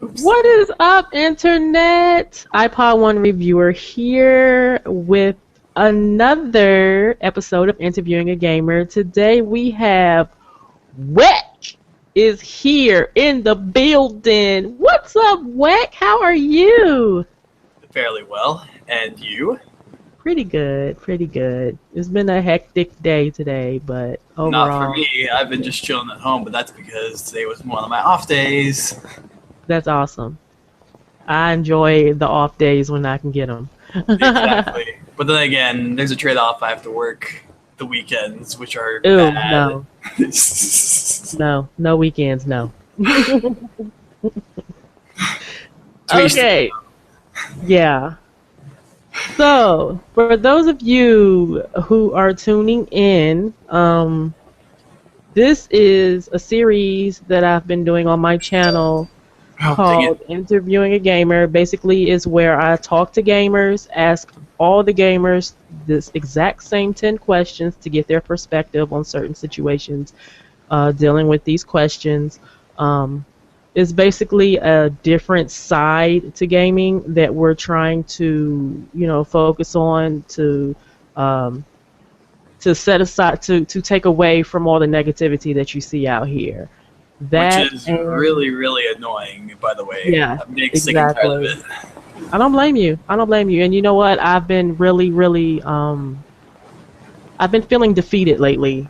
Oops. What is up, Internet? iPod One reviewer here with another episode of Interviewing a Gamer. Today we have Weck is here in the building. What's up, Weck? How are you? Fairly well. And you? Pretty good, pretty good. It's been a hectic day today, but Not for overall, me. I've been just chilling at home, but that's because today was one of my off days. that's awesome. I enjoy the off days when I can get them. Exactly. But then again, there's a trade-off. I have to work the weekends, which are Ooh, bad. no. No, no weekends, no. Okay, yeah. So, for those of you who are tuning in, this is a series that I've been doing on my channel Oh, dang it. called Interviewing a Gamer. Basically, is where I talk to gamers, ask all the gamers this exact same 10 questions to get their perspective on certain situations dealing with these questions. Is basically a different side to gaming that we're trying to, focus on um, to set aside to take away from all the negativity that you see out here. Which That is and really, really annoying, by the way. yeah, I'm getting sick and tired of exactly. it. I don't blame you. I don't blame you. And you know what? I've been really, really I've been feeling defeated lately.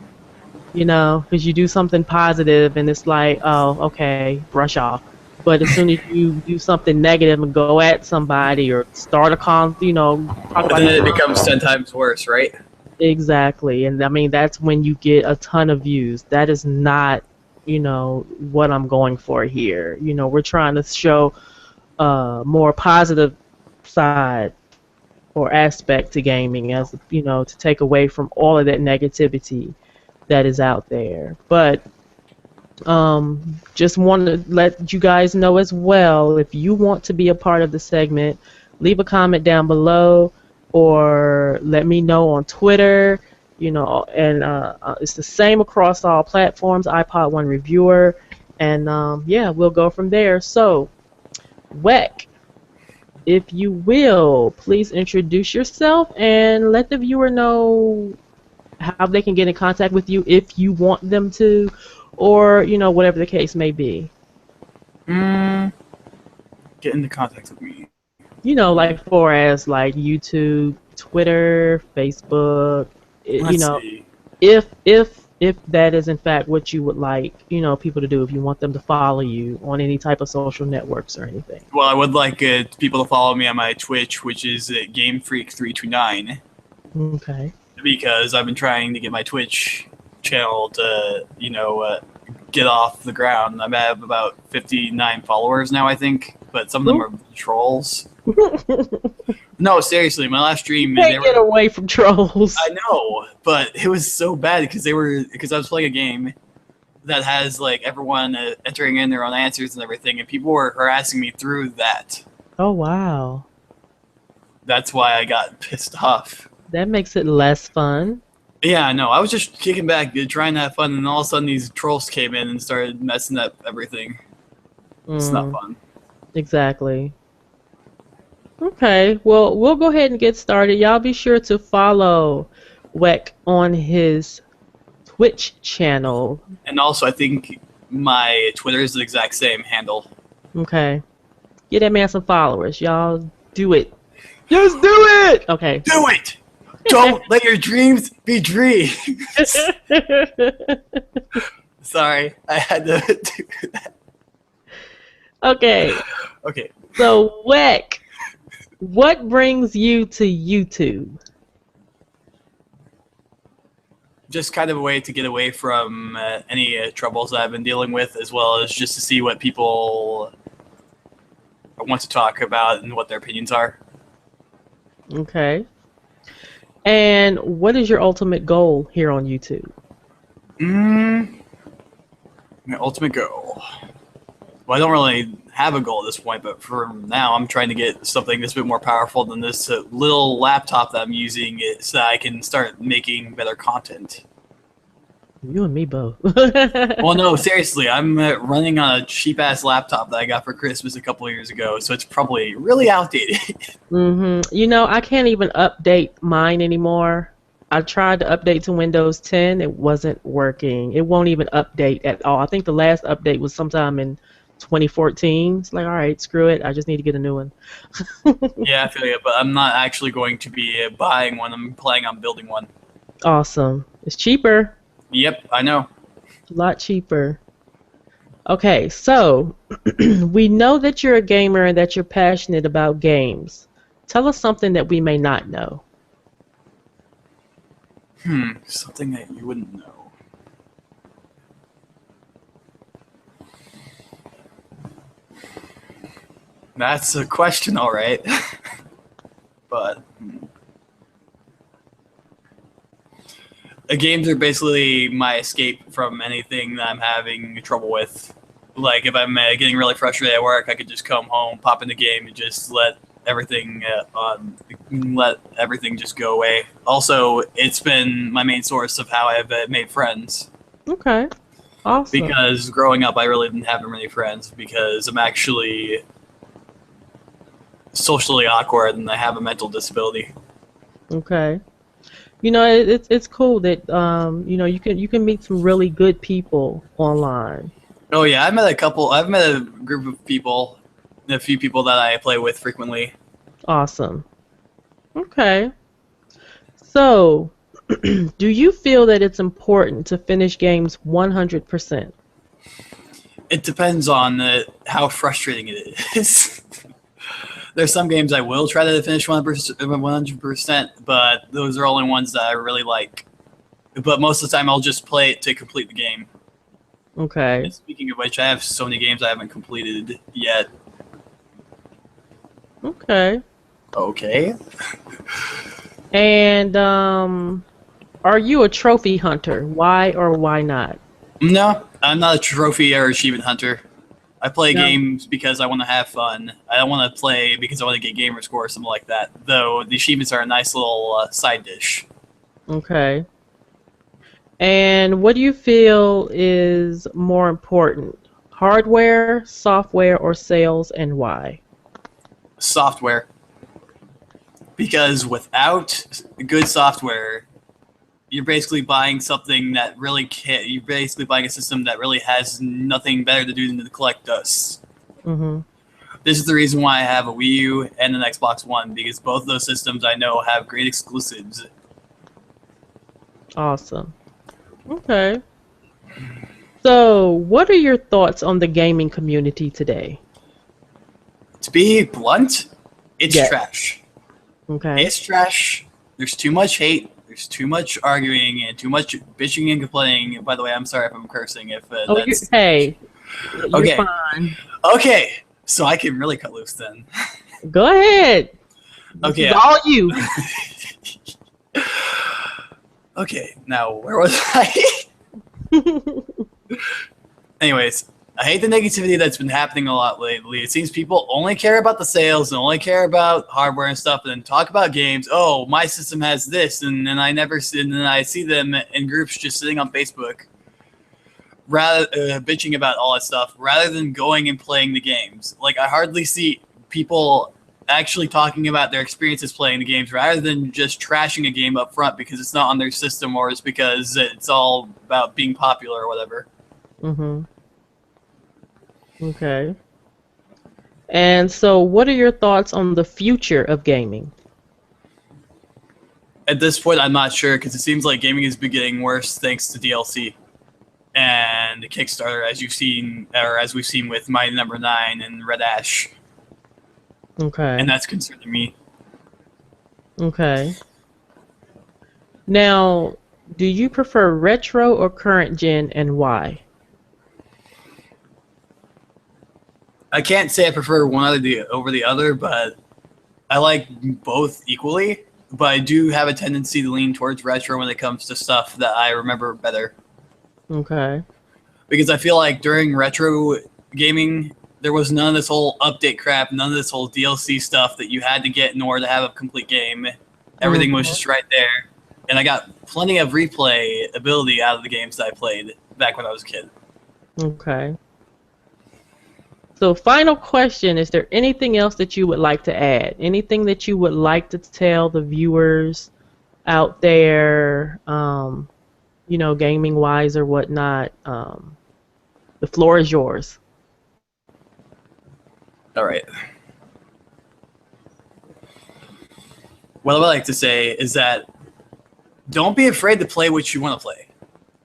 Because you do something positive and it's like, oh, okay, brush off. But as soon as you do something negative and go at somebody or start a talk But about then these it becomes 10 times worse, right? exactly. And I mean, that's when you get a ton of views. That is not, what I'm going for here. We're trying to show a more positive side or aspect to gaming as, to take away from all of that negativity that is out there. But just want to let you guys know as well, if you want to be a part of the segment, leave a comment down below or let me know on Twitter. And it's the same across all platforms, iPod One Reviewer. And yeah, we'll go from there. So, Weck, if you will, please introduce yourself and let the viewer know how they can get in contact with you if you want them to, or whatever the case may be. Mm, get into contact with me. Like for as like YouTube, Twitter, Facebook. Let's see. If that is in fact what you would like, people to do, if you want them to follow you on any type of social networks or anything. Well, I would like people to follow me on my Twitch, which is Game-Freak329. Okay. Because I've been trying to get my Twitch channel to, get off the ground. I have about 59 followers now, I think, but some of them are trolls. No, seriously, my last stream, Can't get away from trolls. I know, but it was so bad because I was playing a game that has like everyone entering in their own answers and everything, and people were harassing me through that. Oh wow. That's why I got pissed off. That makes it less fun. Yeah, no, I was just kicking back, trying to have fun, and all of a sudden these trolls came in and started messing up everything. It's not fun. Exactly. Okay, well, we'll go ahead and get started. Y'all be sure to follow Weck on his Twitch channel. And also, I think my Twitter is the exact same handle. Okay. Get that man some followers. Y'all do it. Just do it! Okay. Do it! Don't let your dreams be dreams! Sorry, I had to do that. Okay. Okay. So, Weck, what brings you to YouTube? Just kind of a way to get away from any troubles that I've been dealing with, as well as just to see what people want to talk about and what their opinions are. Okay. And what is your ultimate goal here on YouTube? My ultimate goal. Well, I don't really have a goal at this point, but for now, I'm trying to get something that's a bit more powerful than this little laptop that I'm using so that I can start making better content. You and me both. Well, no, seriously, I'm running on a cheap ass laptop that I got for Christmas a couple of years ago, so it's probably really outdated. You know, I can't even update mine anymore. I tried to update to Windows 10. It wasn't working. It won't even update at all. I think the last update was sometime in 2014. It's like, all right, screw it. I just need to get a new one. Yeah, I feel you, but I'm not actually going to be buying one. I'm planning on building one. Awesome. It's cheaper. Yep, I know. A lot cheaper. Okay, so we know that you're a gamer and that you're passionate about games. Tell us something that we may not know. Something that you wouldn't know. That's a question, all right. But games are basically my escape from anything that I'm having trouble with. Like if I'm getting really frustrated at work, I could just come home, pop in the game, and just let everything just go away. Also, it's been my main source of how I've made friends. Okay, awesome. Because growing up, I really didn't have many friends because I'm actually socially awkward and I have a mental disability. Okay. You know, it's cool that you know, you can meet some really good people online. Oh yeah, I've met a group of people, a few people that I play with frequently. Awesome. Okay. So, do you feel that it's important to finish games 100%? It depends on how frustrating it is. There's some games I will try to finish 100%, but those are only ones that I really like. But most of the time, I'll just play it to complete the game. Okay. And speaking of which, I have so many games I haven't completed yet. Okay. Okay. And are you a trophy hunter? Why or why not? No, I'm not a trophy or achievement hunter. I play No. games because I want to have fun. I don't want to play because I want to get gamer score or something like that. Though the achievements are a nice little side dish. Okay. And what do you feel is more important? Hardware, software, or sales, and why? Software. Because without good software, you're basically buying something that really can't. You're basically buying a system that really has nothing better to do than to collect dust. Mm-hmm. This is the reason why I have a Wii U and an Xbox One, because both of those systems I know have great exclusives. Awesome. Okay. So, what are your thoughts on the gaming community today? To be blunt, it's Yes. trash. Okay. It's trash. There's too much hate. There's too much arguing and too much bitching and complaining. By the way, I'm sorry if I'm cursing. If Oh, that's hey, you're okay. fine. Okay, so I can really cut loose then. Go ahead. Okay. This is all you. Okay, now where was I? Anyways, I hate the negativity that's been happening a lot lately. It seems people only care about the sales and only care about hardware and stuff, and then talk about games. Oh, my system has this, and then I see them in groups just sitting on Facebook, rather bitching about all that stuff, rather than going and playing the games. Like I hardly see people actually talking about their experiences playing the games, rather than just trashing a game up front because it's not on their system or it's because it's all about being popular or whatever. Mm-hmm. Okay. And so, what are your thoughts on the future of gaming? At this point, I'm not sure because it seems like gaming has been getting worse thanks to DLC and Kickstarter, as you've seen, or as we've seen with Mighty Number 9 and Red Ash, Okay. and that's concerning me. Okay. Now, do you prefer retro or current gen, and why? I can't say I prefer one over the other, but I like both equally. But I do have a tendency to lean towards retro when it comes to stuff that I remember better. Okay. Because I feel like during retro gaming, there was none of this whole update crap, none of this whole DLC stuff that you had to get in order to have a complete game. Everything was just right there. and I got plenty of replay ability out of the games that I played back when I was a kid. Okay. So final question, is there anything else that you would like to add? Anything that you would like to tell the viewers out there, you know, gaming-wise or whatnot? The floor is yours. All right. What I would like to say is that don't be afraid to play what you want to play.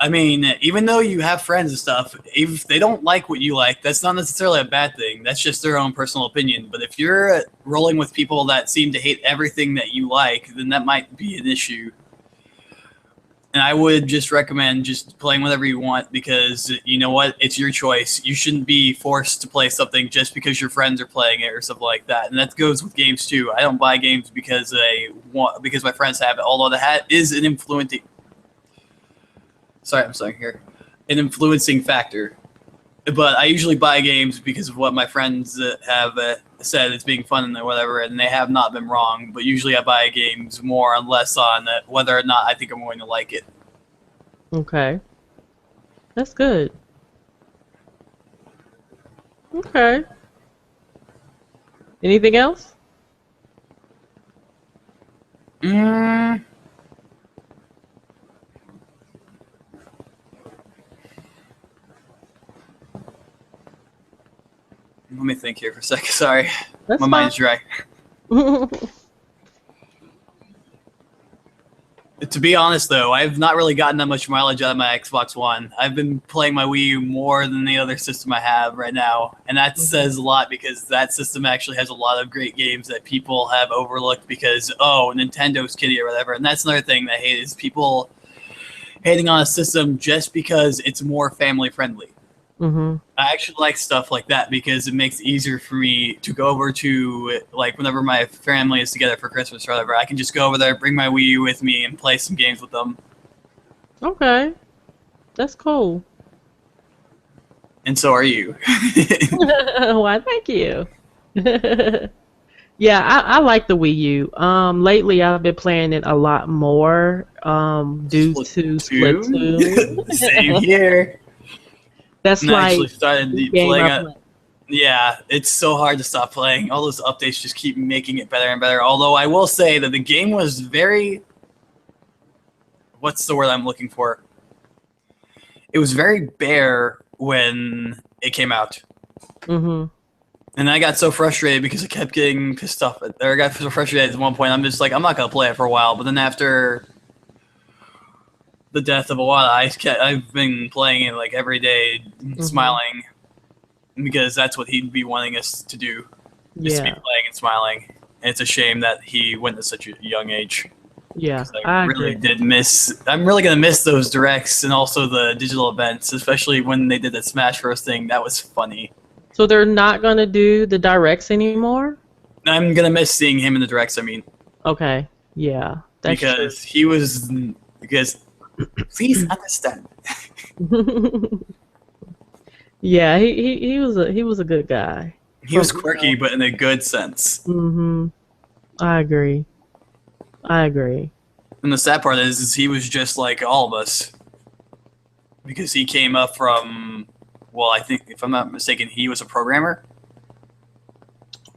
I mean, even though you have friends and stuff, if they don't like what you like, that's not necessarily a bad thing. That's just their own personal opinion. But if you're rolling with people that seem to hate everything that you like, then that might be an issue. And I would just recommend just playing whatever you want because, you know what, it's your choice. You shouldn't be forced to play something just because your friends are playing it or something like that. And that goes with games too. I don't buy games because my friends have it, although that is an influencing... Sorry, I'm sorry here. An influencing factor. But I usually buy games because of what my friends have said it's being fun and whatever, and they have not been wrong. But usually I buy games more or less on whether or not I think I'm going to like it. Okay. That's good. Okay. Anything else? Let me think here for a second. Sorry. That's My mind's dry. To be honest, though, I've not really gotten that much mileage out of my Xbox One. I've been playing my Wii U more than the other system I have right now. And that says a lot because that system actually has a lot of great games that people have overlooked because, oh, Nintendo's kiddie or whatever. And that's another thing that I hate is people hating on a system just because it's more family-friendly. Mm-hmm. I actually like stuff like that because it makes it easier for me to go over to, like, whenever my family is together for Christmas or whatever, I can just go over there, bring my Wii U with me, and play some games with them. Okay. That's cool. And so are you. Why, thank you. Yeah, I like the Wii U. Lately I've been playing it a lot more due to Splatoon. Same here. That's and I like actually started playing. it. Yeah, it's so hard to stop playing. All those updates just keep making it better and better. Although I will say that the game was very... What's the word I'm looking for? It was very bare when it came out. Mm-hmm. And I got so frustrated because I kept getting pissed off. Or I got so frustrated at one point. I'm just like, I'm not going to play it for a while. But then after the death of Iwata, I've been playing it like every day, smiling, because that's what he'd be wanting us to do, just to be playing and smiling. And it's a shame that he went at such a young age. Yeah, I really did miss. I'm really gonna miss those directs and also the digital events, especially when they did the Smash Bros thing. That was funny. So they're not gonna do the directs anymore? I'm gonna miss seeing him in the directs. I mean, okay, yeah, that's because he was please understand. Yeah, he was a good guy. He was quirky, but in a good sense. Mm-hmm. I agree. And the sad part is he was just like all of us, because he came up from, well, I think if I'm not mistaken, he was a programmer.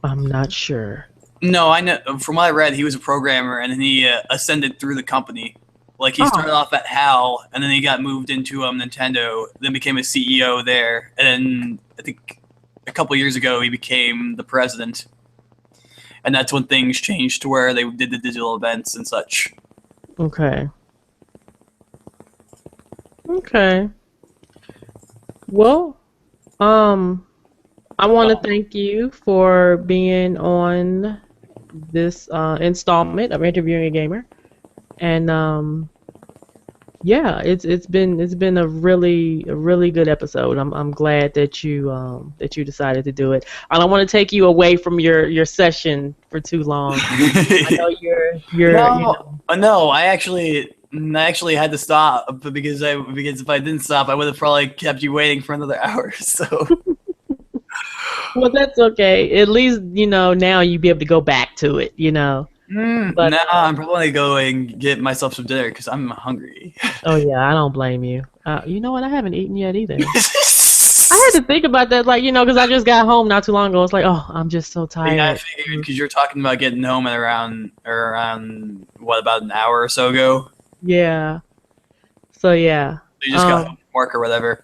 I'm not sure. No, I know from what I read, he was a programmer, and then he ascended through the company. Like, he started off at HAL, and then he got moved into Nintendo, then became a CEO there, and then I think a couple years ago he became the president. And that's when things changed to where they did the digital events and such. Okay. Okay. Well, I want to thank you for being on this installment of Interviewing a Gamer. And yeah, it's been a really good episode. I'm glad that you decided to do it. I don't want to take you away from your session for too long. I know you're no, I actually had to stop because if I didn't stop, I would have probably kept you waiting for another hour. So. Well, that's okay. At least now you be able to go back to it. But Now I'm probably going to get myself some dinner because I'm hungry. oh yeah, I don't blame you. You know what? I haven't eaten yet either. I had to think about that, like, because I just got home not too long ago. It's like, oh, I'm just so Yeah, I tired. figured because you're talking about getting home at around what, about an hour or so ago. Yeah. So yeah. You just got home from work or whatever.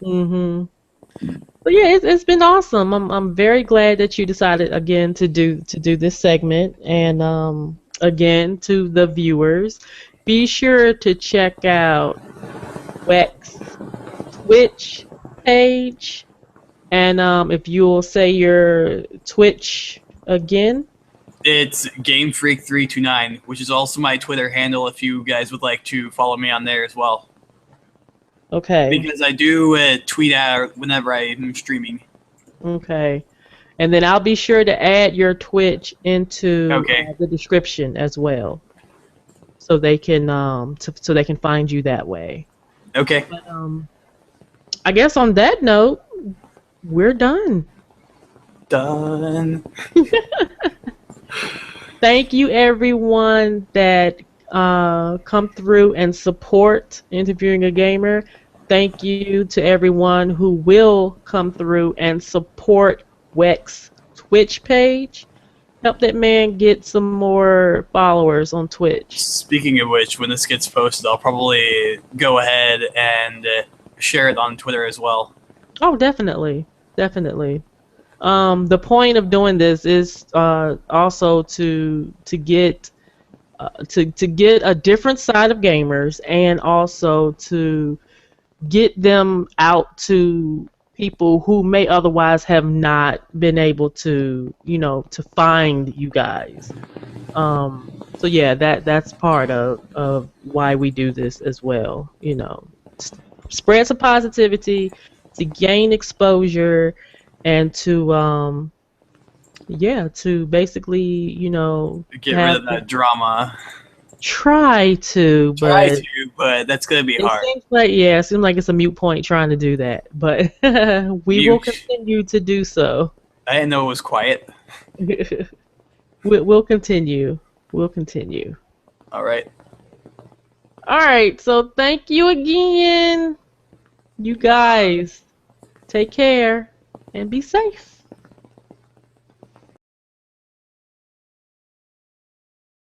Mhm. But yeah, it's been awesome. I'm very glad that you decided again to do this segment, and again to the viewers, be sure to check out Weck's Twitch page, and if you'll say your Twitch again. It's Game-Freak329, which is also my Twitter handle if you guys would like to follow me on there as well. Okay. Because I do tweet out whenever I'm streaming. Okay. And then I'll be sure to add your Twitch into Okay. the description as well, so they can so they can find you that way. Okay. But I guess on that note, we're done. Done. Thank you everyone that come through and support Interviewing a Gamer. Thank you to everyone who will come through and support Weck's Twitch page. Help that man get some more followers on Twitch. Speaking of which, when this gets posted, I'll probably go ahead and share it on Twitter as well. Oh, definitely, definitely. The point of doing this is also to get to get a different side of gamers, and also to get them out to people who may otherwise have not been able to, to find you guys. So yeah, that's part of why we do this as well. Spread some positivity, to gain exposure, and to to basically, Get rid of that drama. try to, Try but to, but that's gonna be hard. it seems like it's a moot point trying to do that. But we will continue to do so. I didn't know it was quiet. We'll continue. We'll continue. All right. All right. So thank you again, you guys. Take care and be safe.